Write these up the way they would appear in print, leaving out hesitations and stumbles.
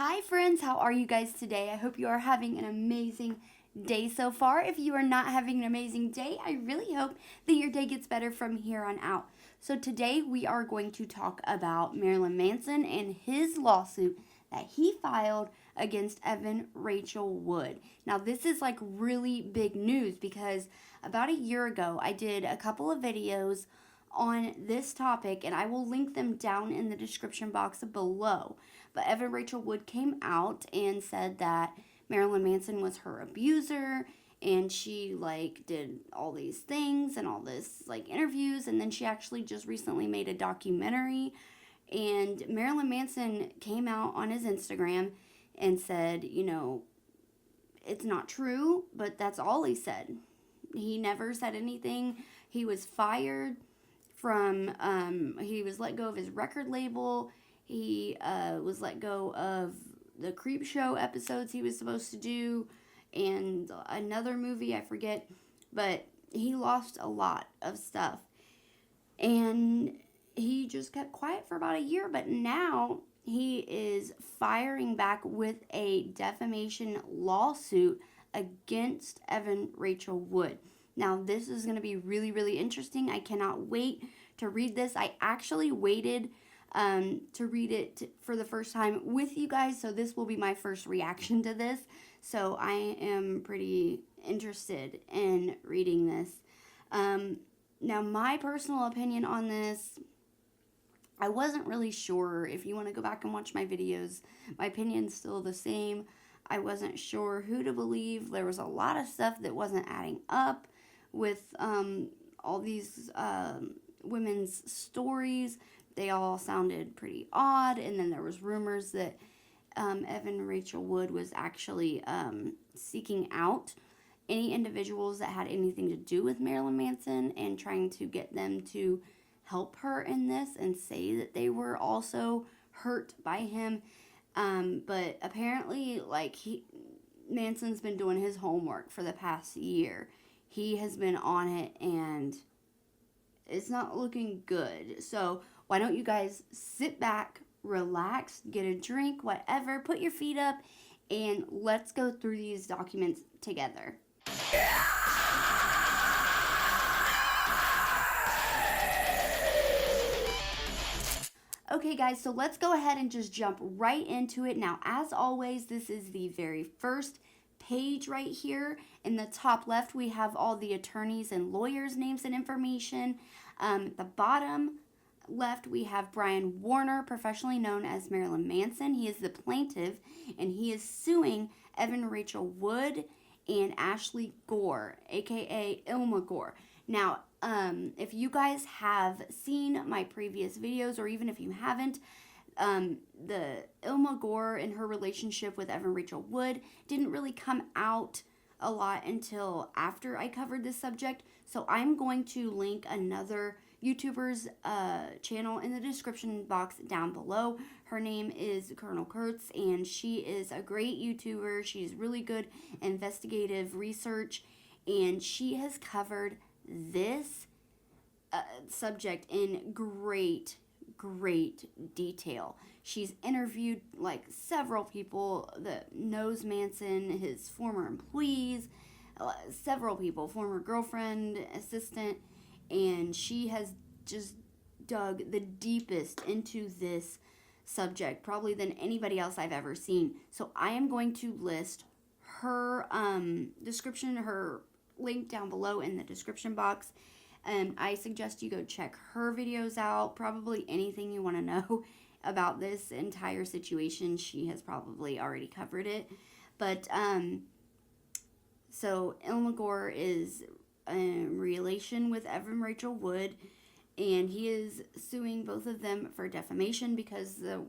Hi friends, how are you guys today? I hope you are having an amazing day so far. If you are not having an amazing day, I really hope that your day gets better from here on out. So today we are going to talk about Marilyn Manson and his lawsuit that he filed against Evan Rachel Wood. Now this is like really big news because about a year ago I did a couple of videos on this topic and I will link them down in the description box below. But Evan Rachel Wood came out and said that Marilyn Manson was her abuser and she did all these things and all this interviews, and then she actually just recently made a documentary. And Marilyn Manson came out on his Instagram and said, it's not true, but that's all he said. He never said anything. He was fired from, he was let go of his record label. He was let go of the Creep Show episodes he was supposed to do and another movie, I forget. But he lost a lot of stuff. And he just kept quiet for about a year. But now he is firing back with a defamation lawsuit against Evan Rachel Wood. Now, this is going to be really, really interesting. I cannot wait to read this. I actually waited to read it for the first time with you guys, so this will be my first reaction to this. So I am pretty interested in reading this. Now, my personal opinion on this, I wasn't really sure. If you want to go back and watch my videos, my opinion's still the same. I wasn't sure who to believe. There was a lot of stuff that wasn't adding up with all these women's stories. They all sounded pretty odd, and then there was rumors that Evan Rachel Wood was actually seeking out any individuals that had anything to do with Marilyn Manson and trying to get them to help her in this and say that they were also hurt by him. But apparently, Manson's been doing his homework for the past year. He has been on it, and it's not looking good. So why don't you guys sit back, relax, get a drink, whatever, put your feet up, and let's go through these documents together. Okay guys, so let's go ahead and just jump right into it. Now, as always, this is the very first page right here. In the top left, we have all the attorneys and lawyers' names and information. At the bottom left, we have Brian Warner, professionally known as Marilyn Manson. He is the plaintiff, and he is suing Evan Rachel Wood and Ashley Gore, aka Ilma Gore. Now, if you guys have seen my previous videos, or even if you haven't, the Ilma Gore and her relationship with Evan Rachel Wood didn't really come out a lot until after I covered this subject. So I'm going to link another YouTuber's channel in the description box down below. Her name is Colonel Kurtz, and she is a great YouTuber. She's really good investigative research, and she has covered this subject in great detail. She's interviewed several people that knows Manson, his former employees, several people, former girlfriend, assistant, and she has just dug the deepest into this subject, probably than anybody else I've ever seen. So I am going to list her description, her link down below in the description box. And I suggest you go check her videos out. Probably anything you want to know about this entire situation, she has probably already covered it. But so Ilma Gore is in relation with Evan Rachel Wood, and he is suing both of them for defamation because the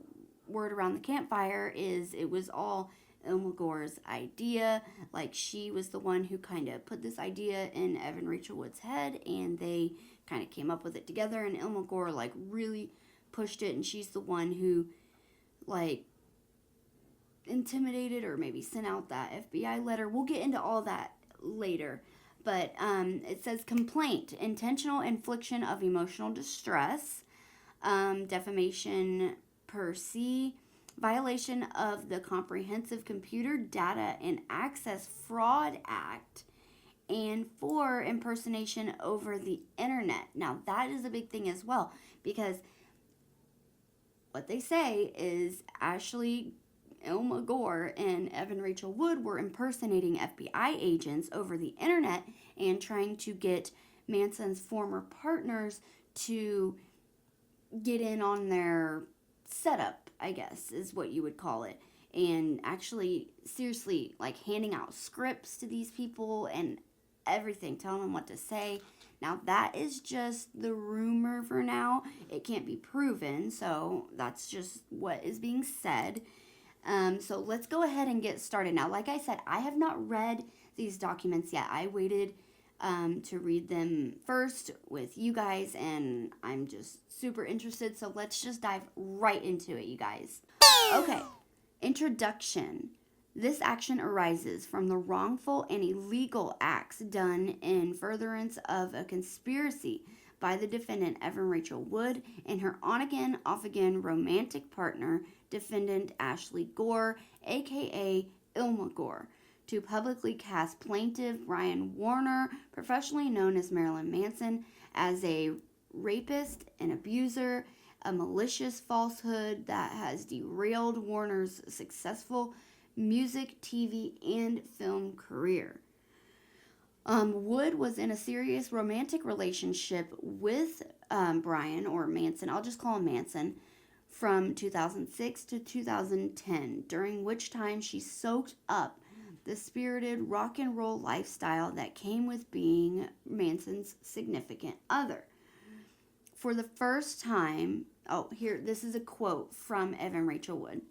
word around the campfire is it was all Ilma Gore's idea. She was the one who kind of put this idea in Evan Rachel Wood's head, and they kind of came up with it together, and Ilma Gore really pushed it, and she's the one who intimidated or maybe sent out that FBI letter. We'll get into all that later. But it says complaint, intentional infliction of emotional distress, defamation per se, violation of the Comprehensive Computer Data and Access Fraud Act, and 4, impersonation over the internet. Now, that is a big thing as well, because what they say is Ilma Gore and Evan Rachel Wood were impersonating FBI agents over the internet and trying to get Manson's former partners to get in on their setup, I guess, is what you would call it. And actually, seriously, like handing out scripts to these people and everything, telling them what to say. Now, that is just the rumor for now. It can't be proven, so that's just what is being said. So let's go ahead and get started. Now, like I said, I have not read these documents yet. I waited to read them first with you guys, and I'm just super interested. So let's just dive right into it, you guys. Okay, introduction. This action arises from the wrongful and illegal acts done in furtherance of a conspiracy by the defendant Evan Rachel Wood and her on-again, off-again romantic partner, defendant Ashley Gore, aka Ilma Gore, to publicly cast plaintiff Brian Warner, professionally known as Marilyn Manson, as a rapist and abuser, a malicious falsehood that has derailed Warner's successful music, TV, and film career. Wood was in a serious romantic relationship with Brian, or Manson, I'll just call him Manson, from 2006 to 2010, during which time she soaked up the spirited rock and roll lifestyle that came with being Manson's significant other. For the first time, this is a quote from Evan Rachel Wood.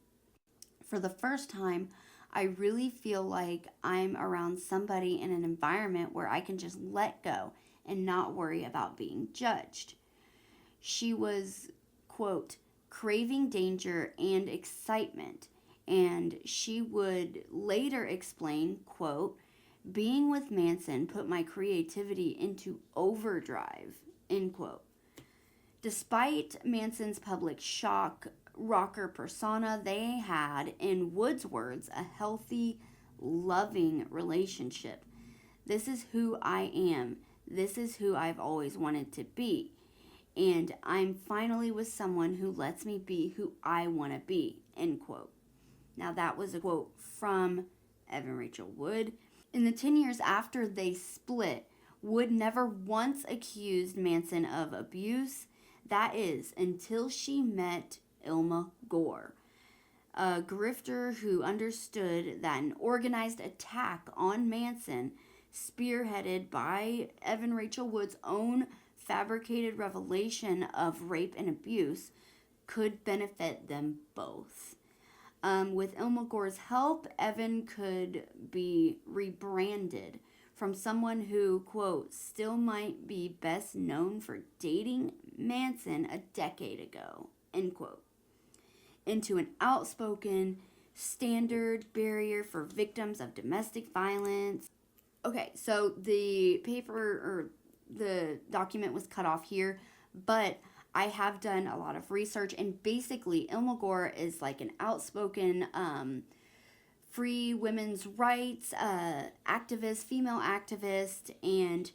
For the first time, I really feel like I'm around somebody in an environment where I can just let go and not worry about being judged. She was, quote, craving danger and excitement, and she would later explain, quote, being with Manson put my creativity into overdrive, end quote. Despite Manson's public shock rocker persona, they had, in Wood's words, a healthy, loving relationship. This is who I am. This is who I've always wanted to be. And I'm finally with someone who lets me be who I want to be, end quote. Now, that was a quote from Evan Rachel Wood. In the 10 years after they split, Wood never once accused Manson of abuse. That is, until she met Ilma Gore, a grifter who understood that an organized attack on Manson, spearheaded by Evan Rachel Wood's own fabricated revelation of rape and abuse, could benefit them both. With Ilma Gore's help, Evan could be rebranded from someone who, quote, still might be best known for dating Manson a decade ago, end quote, into an outspoken standard barrier for victims of domestic violence. Okay, so the the document was cut off here, but I have done a lot of research, and basically Ilma Gore is like an outspoken free women's rights activist, female activist, and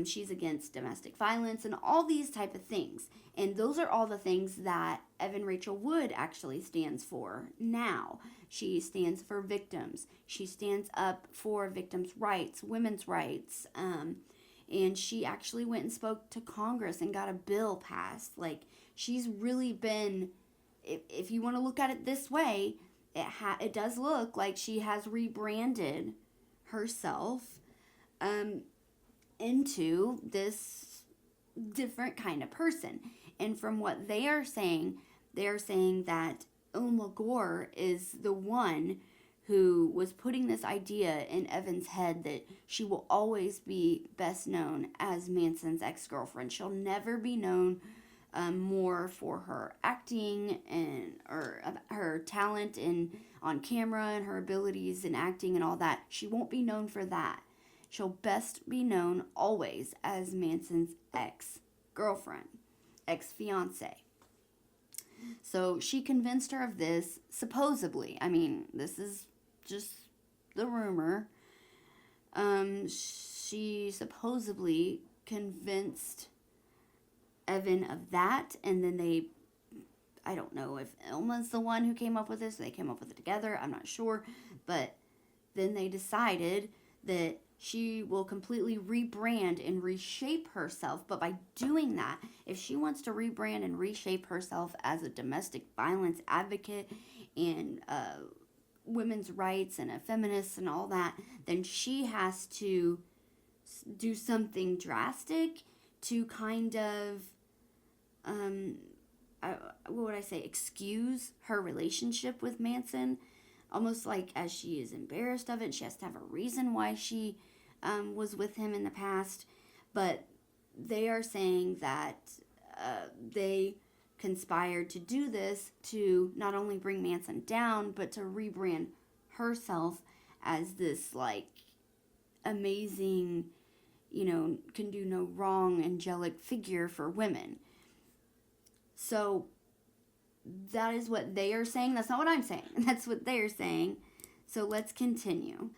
she's against domestic violence and all these type of things. And those are all the things that Evan Rachel Wood actually stands for now. She stands for victims. She stands up for victims' rights, women's rights. And she actually went and spoke to Congress and got a bill passed. Like, she's really been, if you want to look at it this way, it does look like she has rebranded herself into this different kind of person. And from what they are saying that Ilma Gore is the one who was putting this idea in Evan's head that she will always be best known as Manson's ex-girlfriend. She'll never be known more for her acting or her talent on camera and her abilities in acting and all that. She won't be known for that. She'll best be known always as Manson's ex-girlfriend, ex-fiance. So she convinced her of this, supposedly. I mean, this is just the rumor. She supposedly convinced Evan of that, and then I don't know if Ilma's the one who came up with this, they came up with it together, I'm not sure, but then they decided that she will completely rebrand and reshape herself. But by doing that, if she wants to rebrand and reshape herself as a domestic violence advocate and women's rights and a feminist and all that, then she has to do something drastic to kind of, what would I say, excuse her relationship with Manson. Almost like as she is embarrassed of it, she has to have a reason why she was with him in the past. But they are saying that they conspired to do this to not only bring Manson down, but to rebrand herself as this, like, amazing, can do no wrong, angelic figure for women. So that is what they are saying. That's not what I'm saying. That's what they are saying. So let's continue.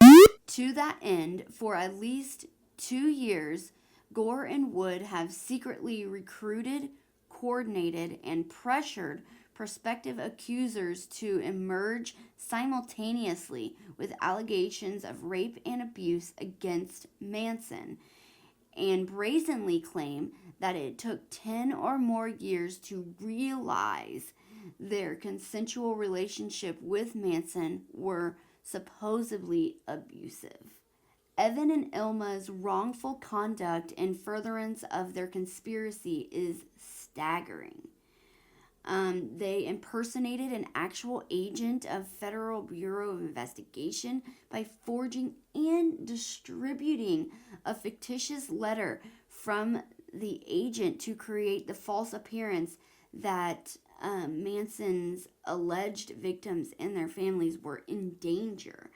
To that end, for at least 2 years, Gore and Wood have secretly recruited, coordinated, and pressured prospective accusers to emerge simultaneously with allegations of rape and abuse against Manson, and brazenly claim that it took 10 or more years to realize their consensual relationship with Manson were supposedly abusive. Evan and Ilma's wrongful conduct in furtherance of their conspiracy is staggering. They impersonated an actual agent of Federal Bureau of Investigation by forging and distributing a fictitious letter from the agent to create the false appearance that Manson's alleged victims and their families were in danger,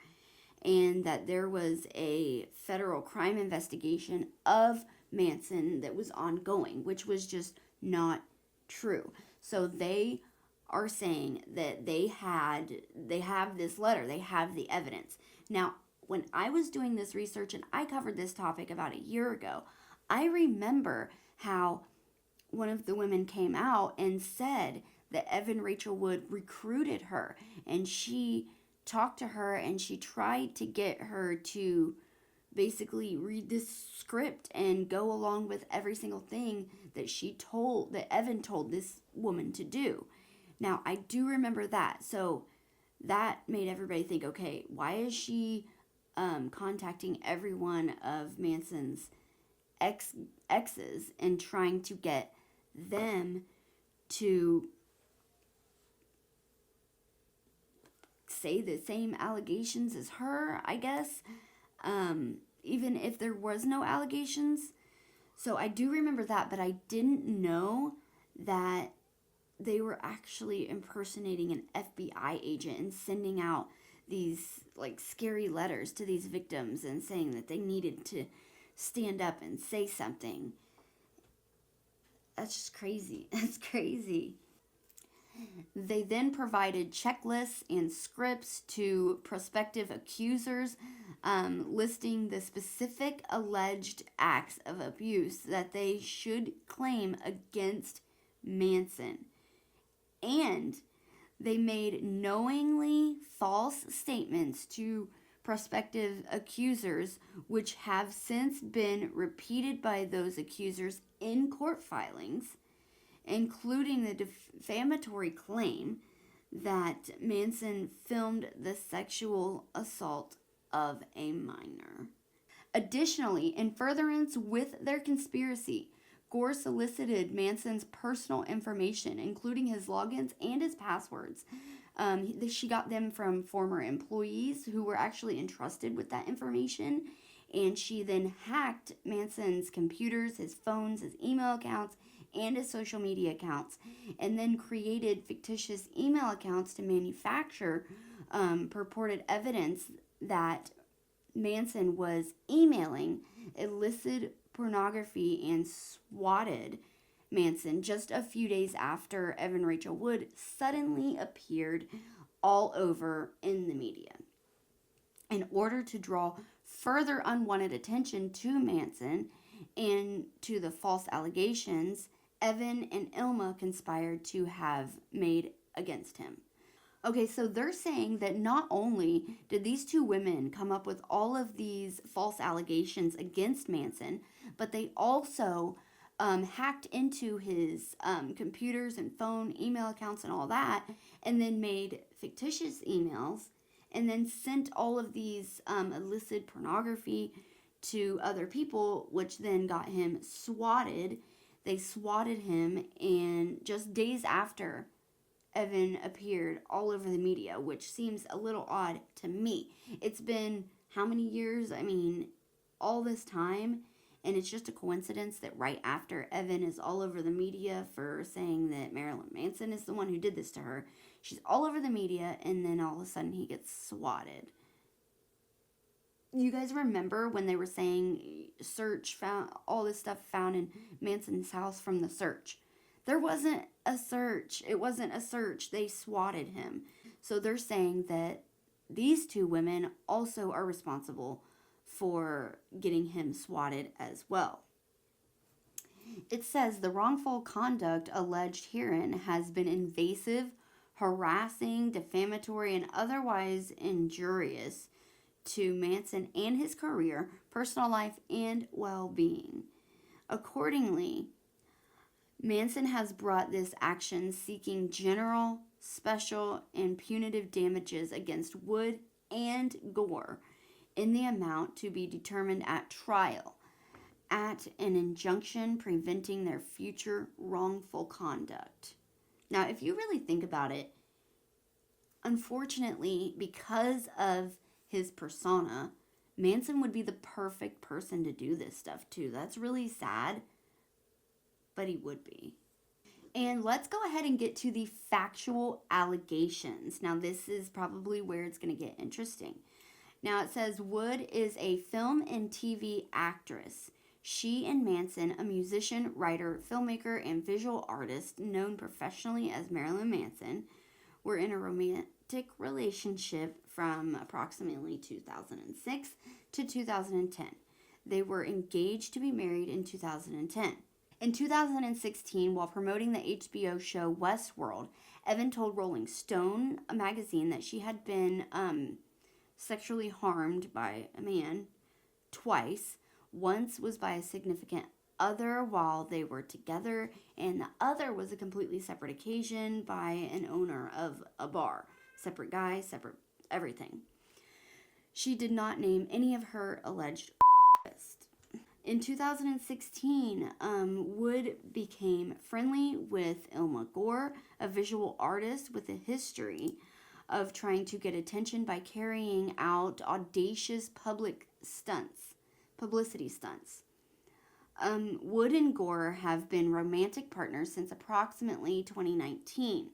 and that there was a federal crime investigation of Manson that was ongoing, which was just not true. So they are saying that they have this letter, they have the evidence. Now, when I was doing this research and I covered this topic about a year ago, I remember how one of the women came out and said that Evan Rachel Wood recruited her, and she talked to her and she tried to get her to basically read this script and go along with every single thing that Evan told this woman to do. Now, I do remember that. So that made everybody think, okay, why is she contacting every one of Manson's exes and trying to get them to say the same allegations as her, I guess, even if there was no allegations. So I do remember that, but I didn't know that they were actually impersonating an FBI agent and sending out these, like, scary letters to these victims and saying that they needed to stand up and say something. That's just crazy. That's crazy. They then provided checklists and scripts to prospective accusers, listing the specific alleged acts of abuse that they should claim against Manson. And they made knowingly false statements to prospective accusers, which have since been repeated by those accusers in court filings, including the defamatory claim that Manson filmed the sexual assault of a minor. Additionally, in furtherance with their conspiracy, Gore solicited Manson's personal information, including his logins and his passwords. She got them from former employees who were actually entrusted with that information, and she then hacked Manson's computers, his phones, his email accounts, and his social media accounts, and then created fictitious email accounts to manufacture purported evidence that Manson was emailing illicit pornography and swatted Manson just a few days after Evan Rachel Wood suddenly appeared all over in the media. In order to draw further unwanted attention to Manson and to the false allegations Evan and Ilma conspired to have made against him. Okay, so they're saying that not only did these two women come up with all of these false allegations against Manson, but they also hacked into his computers and phone, email accounts, and all that, and then made fictitious emails, and then sent all of these illicit pornography to other people, which then got him swatted. They swatted him, and just days after, Evan appeared all over the media, which seems a little odd to me. It's been how many years? I mean, all this time, and it's just a coincidence that right after Evan is all over the media for saying that Marilyn Manson is the one who did this to her, she's all over the media, and then all of a sudden he gets swatted. You guys remember when they were saying search found all this stuff found in Manson's house from the search? There wasn't a search. It wasn't a search. They swatted him. So they're saying that these two women also are responsible for getting him swatted as well. It says the wrongful conduct alleged herein has been invasive, harassing, defamatory, and otherwise injurious to Manson and his career, personal life, and well-being. Accordingly, Manson has brought this action seeking general, special, and punitive damages against Wood and Gore in the amount to be determined at trial, at an injunction preventing their future wrongful conduct. Now, if you really think about it, unfortunately, because of his persona, Manson would be the perfect person to do this stuff to. That's really sad, but he would be. And let's go ahead and get to the factual allegations. Now, this is probably where it's going to get interesting. Now, it says Wood is a film and TV actress. She and Manson, a musician, writer, filmmaker, and visual artist known professionally as Marilyn Manson, were in a romantic relationship from approximately 2006 to 2010. They were engaged to be married in 2010. In 2016, while promoting the HBO show Westworld, Evan told Rolling Stone, a magazine, that she had been sexually harmed by a man twice. Once was by a significant other while they were together, and the other was a completely separate occasion by an owner of a bar. Separate guy, separate everything. She did not name any of her alleged rapists. In 2016, Wood became friendly with Ilma Gore, a visual artist with a history of trying to get attention by carrying out audacious publicity stunts. Wood and Gore have been romantic partners since approximately 2019.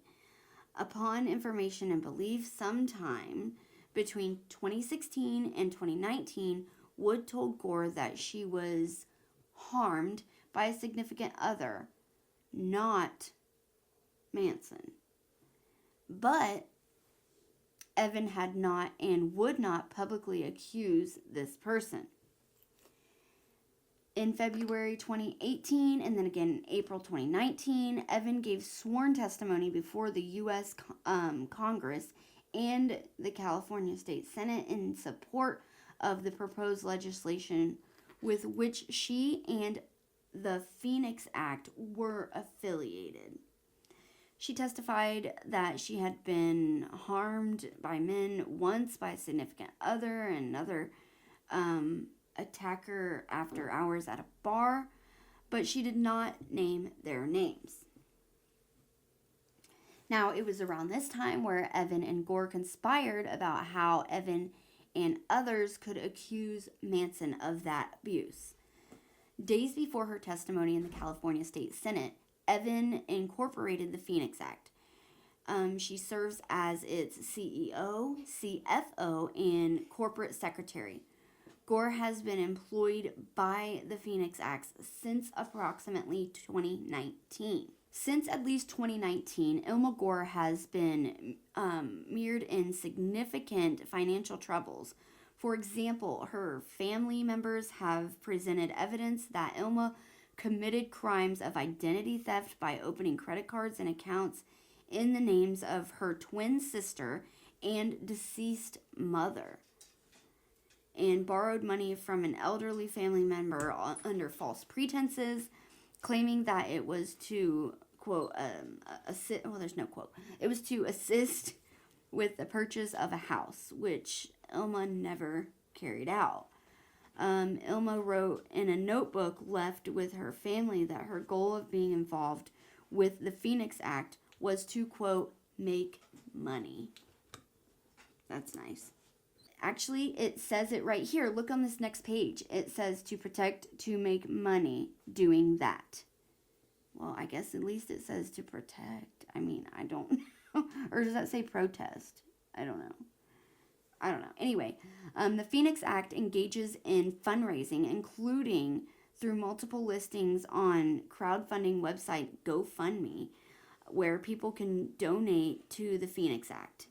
Upon information and belief, sometime between 2016 and 2019, Wood told Gore that she was harmed by a significant other, not Manson. But Evan had not and would not publicly accuse this person. In February 2018 and then again in April 2019, Evan gave sworn testimony before the U.S. Congress and the California State Senate in support of the proposed legislation with which she and the Phoenix Act were affiliated. She testified that she had been harmed by men once by a significant other and another attacker after hours at a bar, but she did not name their names. Now, it was around this time where Evan and Gore conspired about how Evan and others could accuse Manson of that abuse. Days before her testimony in the California State Senate, Evan incorporated the Phoenix Act. She serves as its CEO, CFO, and corporate secretary, Gore has been employed by the Phoenix Acts since approximately 2019. Since at least 2019, Ilma Gore has been mired in significant financial troubles. For example, her family members have presented evidence that Ilma committed crimes of identity theft by opening credit cards and accounts in the names of her twin sister and deceased mother, and borrowed money from an elderly family member under false pretenses, claiming that it was to, quote, assist, well, there's no quote, it was to assist with the purchase of a house, which Ilma never carried out. Ilma wrote in a notebook left with her family that her goal of being involved with the Phoenix Act was to, quote, make money. That's nice. Actually, it says it right here. Look on this next page. It says to protect, to make money doing that. Well, I guess at least it says to protect. I mean, I don't know. Or does that say protest? I don't know. Anyway, the Phoenix Act engages in fundraising, including through multiple listings on crowdfunding website GoFundMe, where people can donate to the Phoenix Act.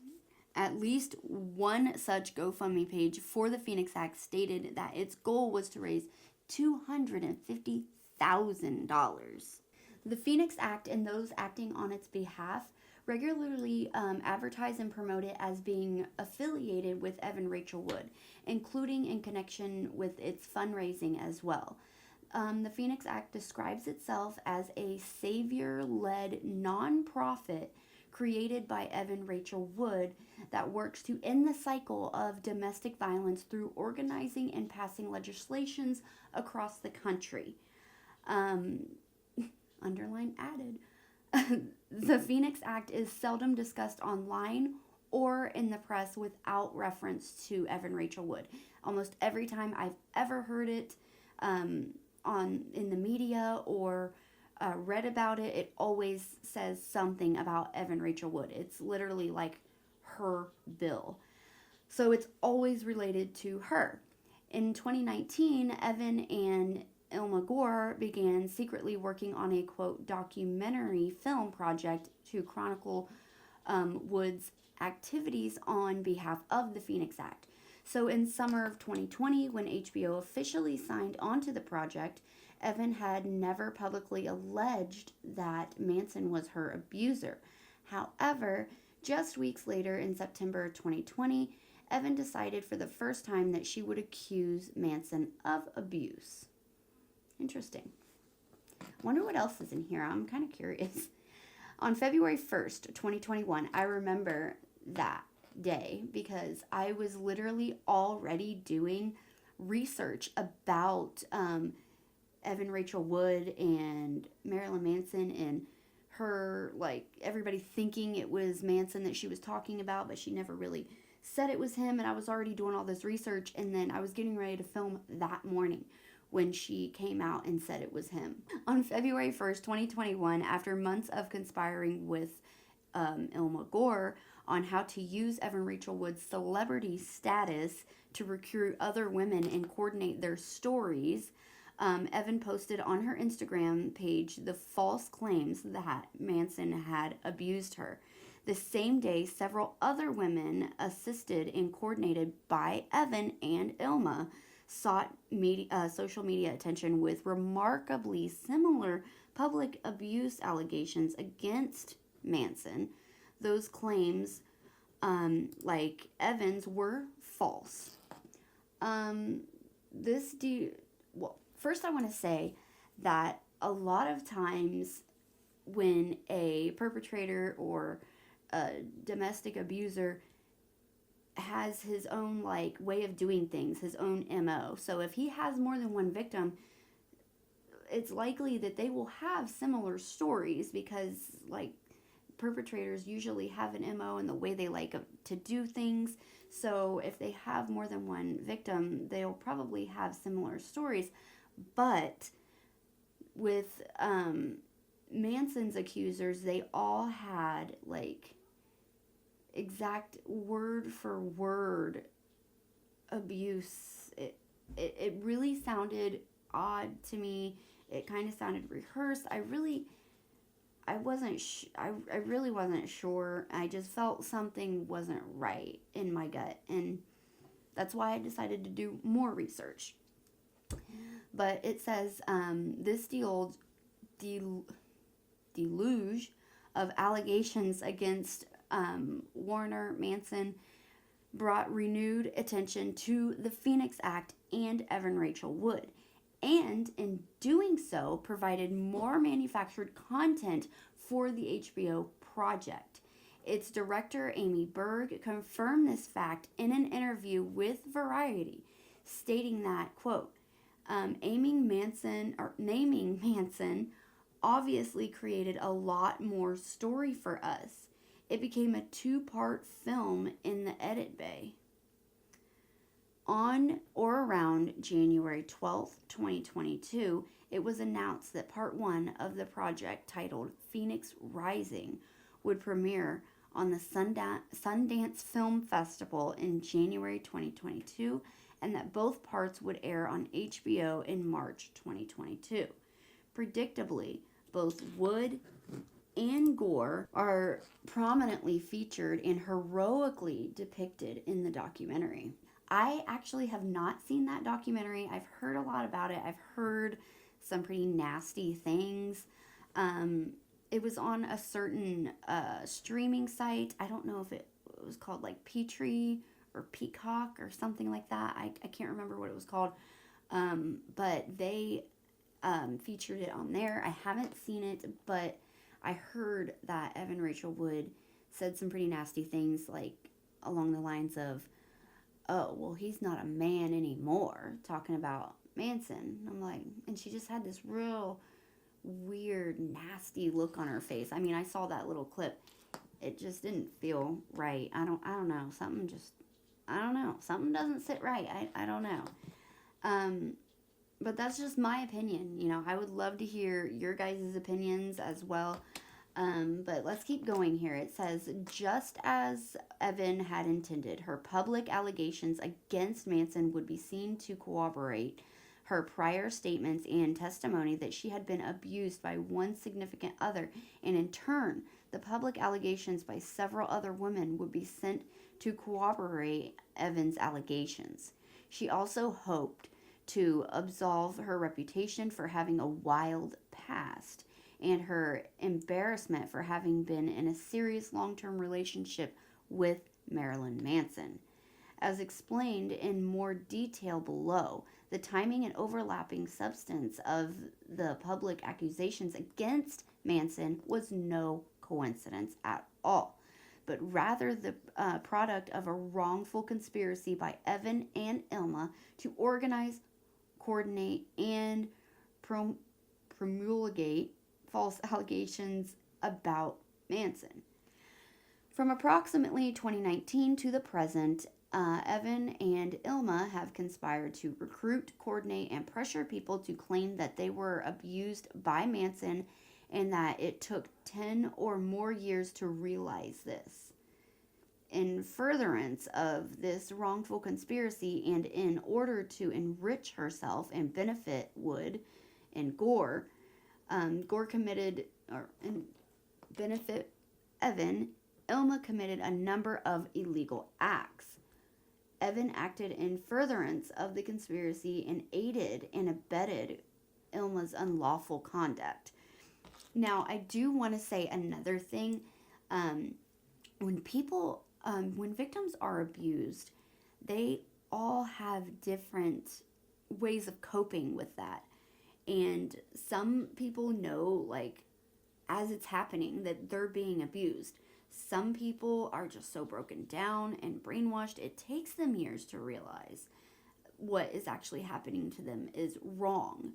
At least one such GoFundMe page for the Phoenix Act stated that its goal was to raise $250,000. The Phoenix Act and those acting on its behalf regularly advertise and promote it as being affiliated with Evan Rachel Wood, including in connection with its fundraising as well. The Phoenix Act describes itself as a savior-led nonprofit created by Evan Rachel Wood that works to end the cycle of domestic violence through organizing and passing legislations across the country. Underline added. The Phoenix Act is seldom discussed online or in the press without reference to Evan Rachel Wood. Almost every time I've ever heard it in the media or read about it, it always says something about Evan Rachel Wood. It's literally like her bill. So it's always related to her. In 2019, Evan and Ilma Gore began secretly working on a, quote, documentary film project to chronicle Wood's activities on behalf of the Phoenix Act. So in summer of 2020, when HBO officially signed onto the project, Evan had never publicly alleged that Manson was her abuser. However, just weeks later in September 2020, Evan decided for the first time that she would accuse Manson of abuse. Interesting. Wonder what else is in here. I'm kind of curious. On February 1st, 2021, I remember that day because I was literally already doing research about Evan Rachel Wood and Marilyn Manson and her, like, everybody thinking it was Manson that she was talking about, but she never really said it was him, and I was already doing all this research, and then I was getting ready to film that morning when she came out and said it was him. On February 1st, 2021, after months of conspiring with Ilma Gore on how to use Evan Rachel Wood's celebrity status to recruit other women and coordinate their stories, Evan posted on her Instagram page the false claims that Manson had abused her. The same day, several other women assisted and coordinated by Evan and Ilma sought social media attention with remarkably similar public abuse allegations against Manson. Those claims, like Evan's, were false. First I want to say that a lot of times when a perpetrator or a domestic abuser has his own, like, way of doing things, his own MO. So if he has more than one victim, it's likely that they will have similar stories because, like, perpetrators usually have an MO in the way they like to do things. So if they have more than one victim, they'll probably have similar stories. But with Manson's accusers, they all had, like, exact word for word abuse it really sounded odd to me. It kind of sounded rehearsed. I really wasn't sure. I just felt something wasn't right in my gut, and that's why I decided to do more research. But it says this deluge of allegations against Warner Manson brought renewed attention to the Phoenix Act and Evan Rachel Wood, and in doing so, provided more manufactured content for the HBO project. Its director, Amy Berg, confirmed this fact in an interview with Variety, stating that, quote, naming Manson obviously created a lot more story for us. It became a 2-part film in the edit bay. On or around January 12th, 2022, it was announced that part 1 of the project, titled Phoenix Rising, would premiere on the Sundance Film Festival in January 2022, and that both parts would air on HBO in March 2022. Predictably, both Wood and Gore are prominently featured and heroically depicted in the documentary. I actually have not seen that documentary. I've heard a lot about it. I've heard some pretty nasty things. It was on a certain streaming site. I don't know if it was called like Petrie or Peacock or something like that. I can't remember what it was called. But they featured it on there. I haven't seen it, but I heard that Evan Rachel Wood said some pretty nasty things, like along the lines of, oh, well, he's not a man anymore, talking about Manson. I'm like, and she just had this real weird, nasty look on her face. I mean, I saw that little clip. It just didn't feel right. I don't know. I don't know. Something doesn't sit right. I don't know. But that's just my opinion. You know, I would love to hear your guys' opinions as well. But let's keep going here. It says, just as Evan had intended, her public allegations against Manson would be seen to corroborate her prior statements and testimony that she had been abused by one significant other, and in turn, the public allegations by several other women would be sent to corroborate Evan's allegations. She also hoped to absolve her reputation for having a wild past and her embarrassment for having been in a serious long-term relationship with Marilyn Manson. As explained in more detail below, the timing and overlapping substance of the public accusations against Manson was no coincidence at all, but rather the product of a wrongful conspiracy by Evan and Ilma to organize, coordinate, and promulgate false allegations about Manson. From approximately 2019 to the present, Evan and Ilma have conspired to recruit, coordinate, and pressure people to claim that they were abused by Manson and that it took 10 or more years to realize this. In furtherance of this wrongful conspiracy and in order to enrich herself and benefit Wood and Gore, benefit Evan, Ilma committed a number of illegal acts. Evan acted in furtherance of the conspiracy and aided and abetted Ilma's unlawful conduct. Now, I do want to say another thing. When victims are abused, they all have different ways of coping with that. And some people know, like, as it's happening, that they're being abused. Some people are just so broken down and brainwashed, it takes them years to realize what is actually happening to them is wrong.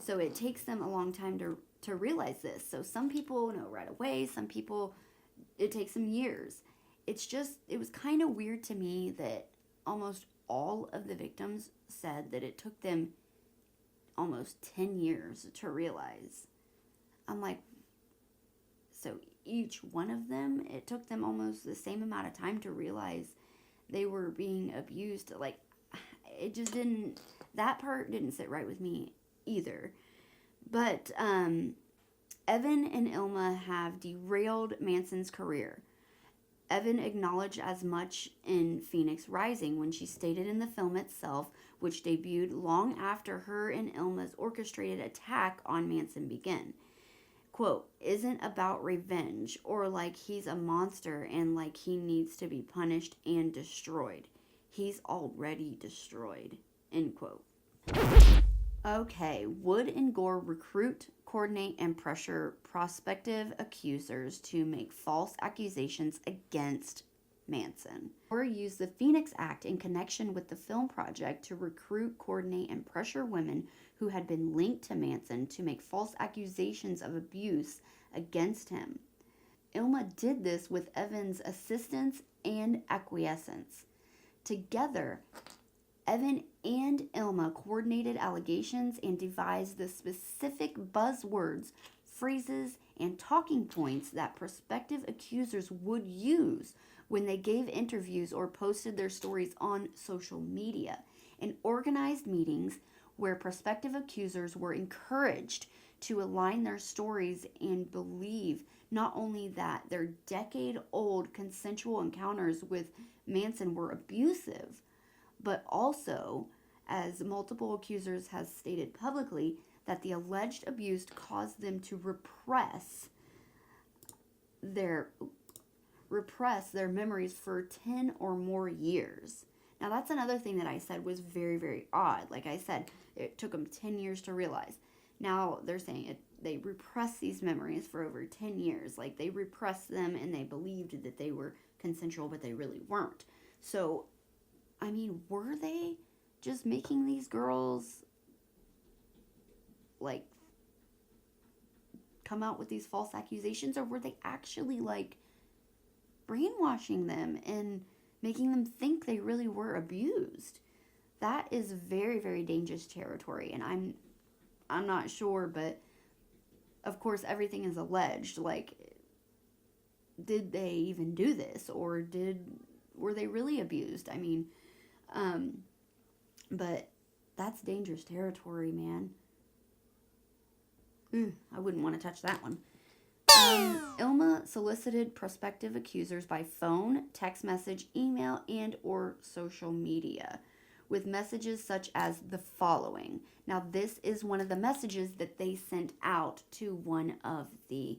So it takes them a long time to realize this. So some people know right away, some people, it takes them years. It was kind of weird to me that almost all of the victims said that it took them almost 10 years to realize. I'm like, so each one of them, it took them almost the same amount of time to realize they were being abused. Like, it just didn't, that part didn't sit right with me either. But Evan and Ilma have derailed Manson's career. Evan acknowledged as much in Phoenix Rising when she stated in the film itself, which debuted long after her and Ilma's orchestrated attack on Manson began. Quote, isn't about revenge or like he's a monster and like he needs to be punished and destroyed. He's already destroyed, end quote. Okay, Wood and Gore recruit, coordinate, and pressure prospective accusers to make false accusations against Manson. Gore used the Phoenix Act in connection with the film project to recruit, coordinate, and pressure women who had been linked to Manson to make false accusations of abuse against him. Ilma did this with Evan's assistance and acquiescence. Together, Evan and Ilma coordinated allegations and devised the specific buzzwords, phrases, and talking points that prospective accusers would use when they gave interviews or posted their stories on social media, and organized meetings where prospective accusers were encouraged to align their stories and believe not only that their decade-old consensual encounters with Manson were abusive, but also, as multiple accusers have stated publicly, that the alleged abuse caused them to repress their memories for 10 or more years. Now, that's another thing that I said was very, very odd. Like I said, it took them 10 years to realize. Now, they're saying they repressed these memories for over 10 years. Like, they repressed them and they believed that they were consensual, but they really weren't. So, I mean, were they just making these girls, like, come out with these false accusations? Or were they actually, like, brainwashing them and making them think they really were abused? That is very, very dangerous territory. And I'm not sure, but, of course, everything is alleged. Like, did they even do this? Or were they really abused? I mean, but that's dangerous territory, man. I wouldn't want to touch that one. Ilma solicited prospective accusers by phone, text message, email, and or social media with messages such as the following. Now, this is one of the messages that they sent out to one of the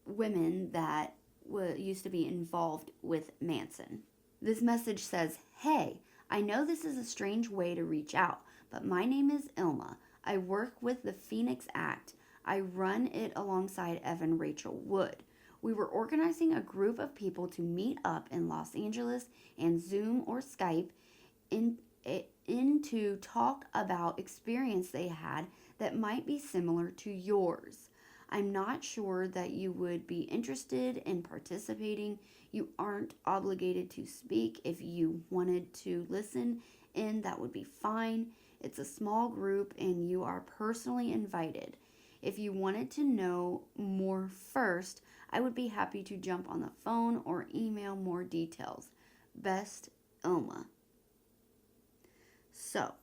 women that used to be involved with Manson. This message says, "Hey, I know this is a strange way to reach out, but my name is Ilma. I work with the Phoenix Act. I run it alongside Evan Rachel Wood. We were organizing a group of people to meet up in Los Angeles and Zoom or Skype in to talk about experience they had that might be similar to yours. I'm not sure that you would be interested in participating. You aren't obligated to speak. If you wanted to listen in, that would be fine. It's a small group and you are personally invited. If you wanted to know more first, I would be happy to jump on the phone or email more details. Best, Ilma." So,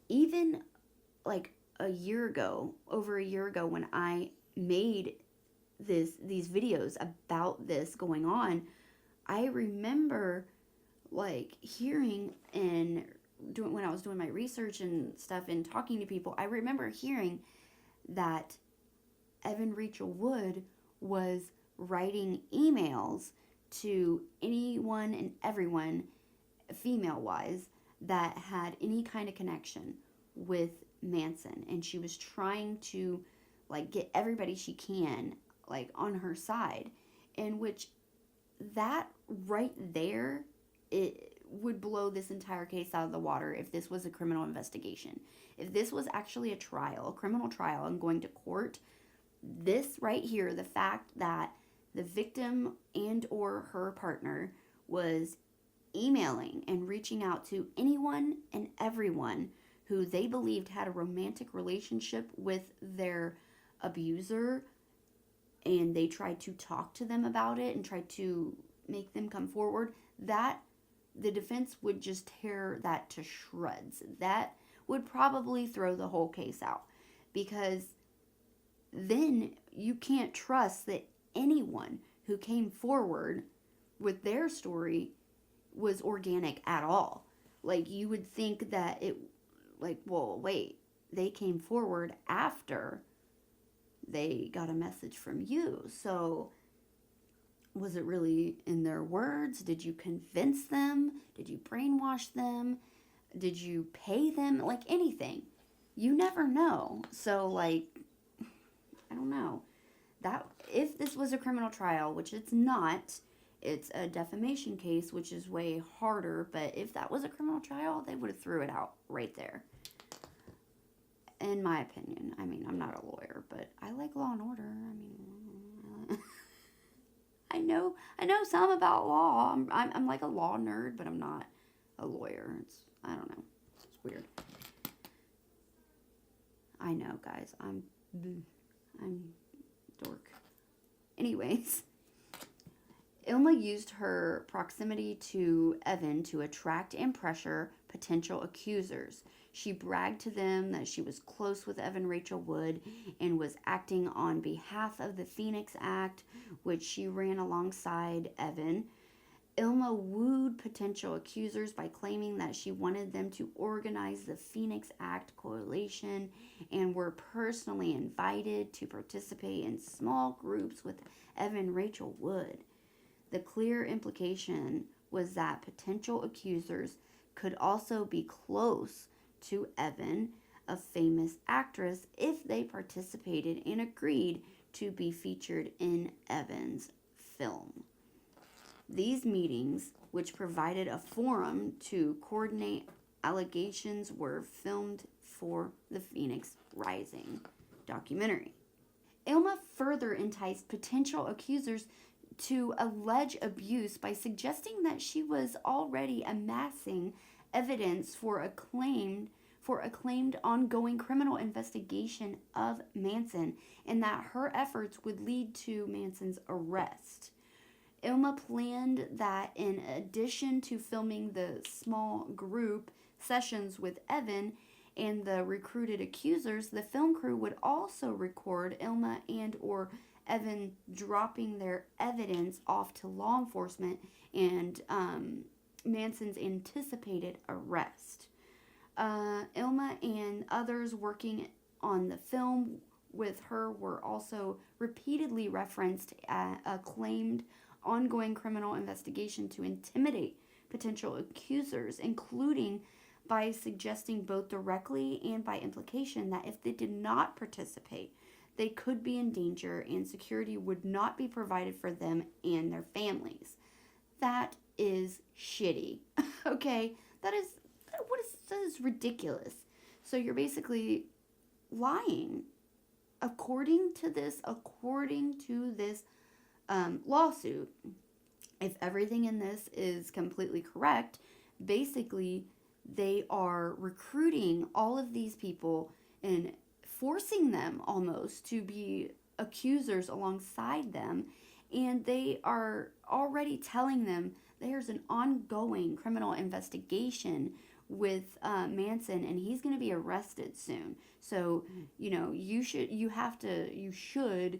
even like over a year ago, when I made these videos about this going on, I remember like hearing and when I was doing my research and stuff and talking to people, I remember hearing that Evan Rachel Wood was writing emails to anyone and everyone, female-wise, that had any kind of connection with Manson, and she was trying to like get everybody she can like on her side, in which that right there, it would blow this entire case out of the water if this was a criminal investigation. If this was actually a criminal trial and going to court, this right here, the fact that the victim and or her partner was emailing and reaching out to anyone and everyone who they believed had a romantic relationship with their abuser, and they tried to talk to them about it and tried to make them come forward, the defense would just tear that to shreds. That would probably throw the whole case out, because then you can't trust that anyone who came forward with their story was organic at all. Like, you would think that it, like, well, wait, they came forward after they got a message from you. So was it really in their words? Did you convince them? Did you brainwash them? Did you pay them? Like, anything. You never know. So, like, I don't know. That, if this was a criminal trial, which it's not, it's a defamation case, which is way harder, but if that was a criminal trial, they would have threw it out right there. In my opinion. I mean, I'm not a lawyer, but I like Law and Order. I mean, I know some about law. I'm like a law nerd, but I'm not a lawyer. I don't know. It's weird. I know, guys. I'm dork. Anyways, Ilma used her proximity to Evan to attract and pressure potential accusers. She bragged to them that she was close with Evan Rachel Wood and was acting on behalf of the Phoenix Act, which she ran alongside Evan. Ilma wooed potential accusers by claiming that she wanted them to organize the Phoenix Act coalition and were personally invited to participate in small groups with Evan Rachel Wood. The clear implication was that potential accusers could also be close to Evan, a famous actress, if they participated and agreed to be featured in Evan's film. These meetings, which provided a forum to coordinate allegations, were filmed for the Phoenix Rising documentary. Ilma further enticed potential accusers to allege abuse by suggesting that she was already amassing evidence for a claimed ongoing criminal investigation of Manson, and that her efforts would lead to Manson's arrest. Ilma planned that in addition to filming the small group sessions with Evan and the recruited accusers, the film crew would also record Ilma and or Evan dropping their evidence off to law enforcement and Manson's anticipated arrest. Ilma and others working on the film with her were also repeatedly referenced a claimed ongoing criminal investigation to intimidate potential accusers, including by suggesting both directly and by implication that if they did not participate, they could be in danger and security would not be provided for them and their families. That is shitty. Okay? That is ridiculous. So you're basically lying. According to this lawsuit, if everything in this is completely correct, basically they are recruiting all of these people and forcing them almost to be accusers alongside them, and they are already telling them there's an ongoing criminal investigation with Manson, and he's going to be arrested soon. So, you should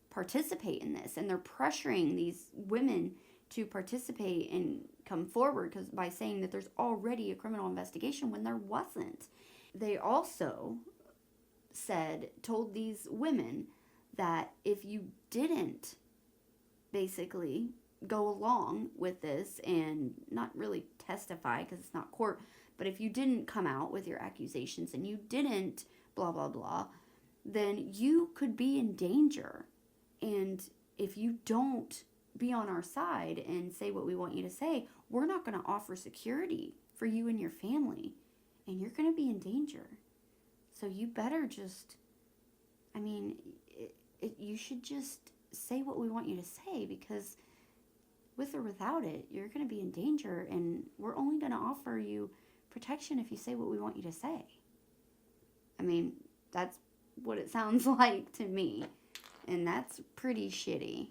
participate in this. And they're pressuring these women to participate and come forward by saying that there's already a criminal investigation when there wasn't. They also told these women that if you didn't basically go along with this and not really testify because it's not court, but if you didn't come out with your accusations and you didn't blah blah blah, then you could be in danger. And if you don't be on our side and say what we want you to say, we're not going to offer security for you and your family, and you're going to be in danger. So you better just, you should just say what we want you to say, because with or without it, you're going to be in danger, and we're only going to offer you protection if you say what we want you to say. That's what it sounds like to me, and that's pretty shitty.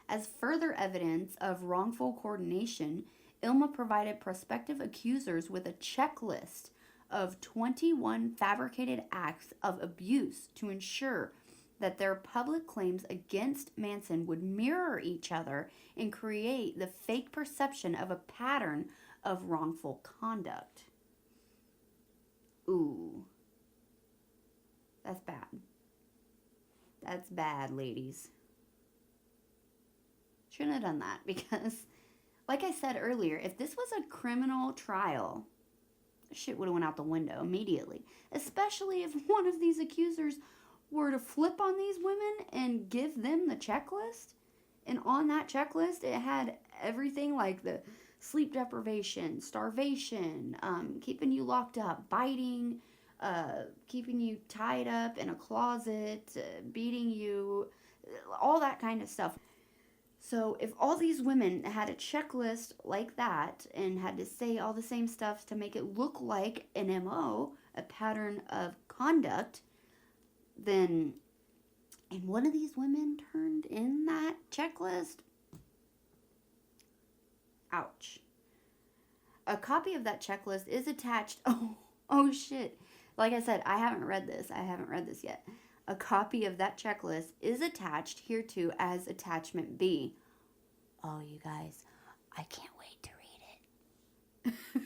As further evidence of wrongful coordination, Ilma provided prospective accusers with a checklist of 21 fabricated acts of abuse to ensure that their public claims against Manson would mirror each other and create the fake perception of a pattern of wrongful conduct. Ooh. That's bad. That's bad, ladies. Shouldn't have done that because, like I said earlier, if this was a criminal trial, shit would have went out the window immediately. Especially if one of these accusers were to flip on these women and give them the checklist. And on that checklist, it had everything like the sleep deprivation, starvation, keeping you locked up, biting, keeping you tied up in a closet, beating you, all that kind of stuff. So if all these women had a checklist like that and had to say all the same stuff to make it look like an MO, a pattern of conduct, then, and one of these women turned in that checklist, ouch. A copy of that checklist is attached. Oh shit. Like I said, I haven't read this yet. A copy of that checklist is attached hereto as attachment B. Oh, you guys, I can't wait to read it.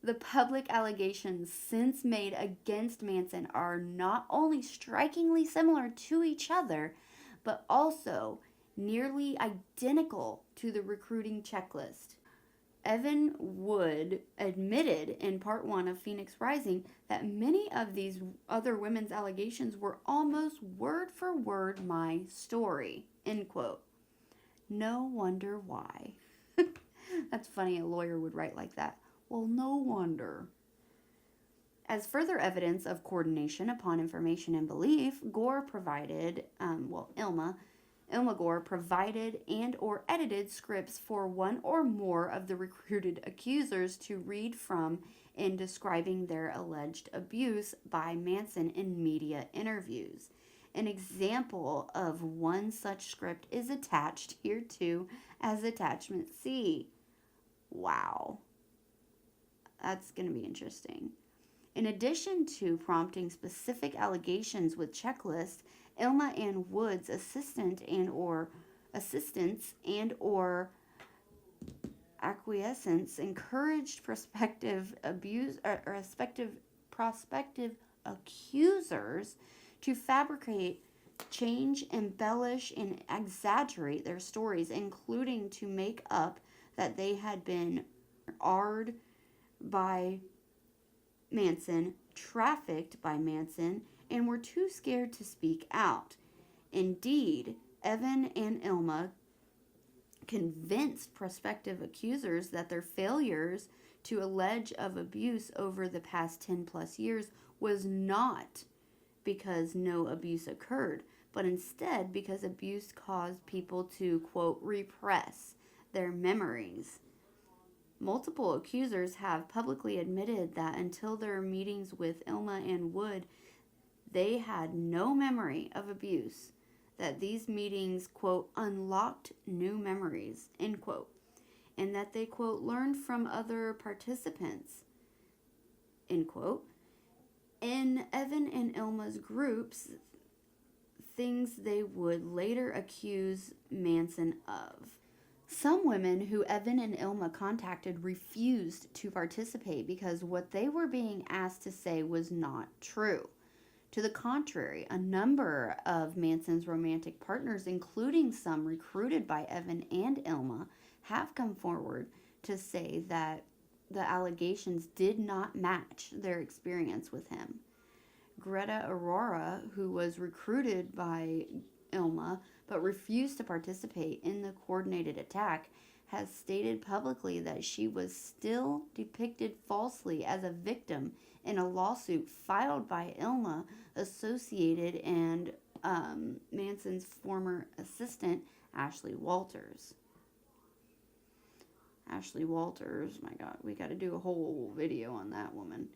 The public allegations since made against Manson are not only strikingly similar to each other, but also nearly identical to the recruiting checklist. Evan Wood admitted in part 1 of Phoenix Rising that many of these other women's allegations were almost word for word my story, end quote. No wonder why. That's funny, a lawyer would write like that. Well, no wonder. As further evidence of coordination upon information and belief, Gore provided, Ilma Gore provided and or edited scripts for one or more of the recruited accusers to read from in describing their alleged abuse by Manson in media interviews. An example of one such script is attached here too as attachment C. Wow. That's going to be interesting. In addition to prompting specific allegations with checklists, Ilma and Wood's assistants and or acquiescence encouraged prospective accusers to fabricate, change, embellish, and exaggerate their stories, including to make up that they had been arred by Manson, trafficked by Manson, and were too scared to speak out. Indeed, Evan and Ilma convinced prospective accusers that their failures to allege of abuse over the past 10 plus years was not because no abuse occurred, but instead because abuse caused people to, quote, repress their memories. Multiple accusers have publicly admitted that until their meetings with Ilma and Wood, they had no memory of abuse, that these meetings, quote, unlocked new memories, end quote, and that they, quote, learned from other participants, end quote. In Evan and Ilma's groups, things they would later accuse Manson of. Some women who Evan and Ilma contacted refused to participate because what they were being asked to say was not true. To the contrary, a number of Manson's romantic partners, including some recruited by Evan and Ilma, have come forward to say that the allegations did not match their experience with him. Greta Aurora, who was recruited by Ilma but refused to participate in the coordinated attack, has stated publicly that she was still depicted falsely as a victim in a lawsuit filed by Ilma, associated, and Manson's former assistant, Ashley Walters. Ashley Walters, my God, we got to do a whole video on that woman.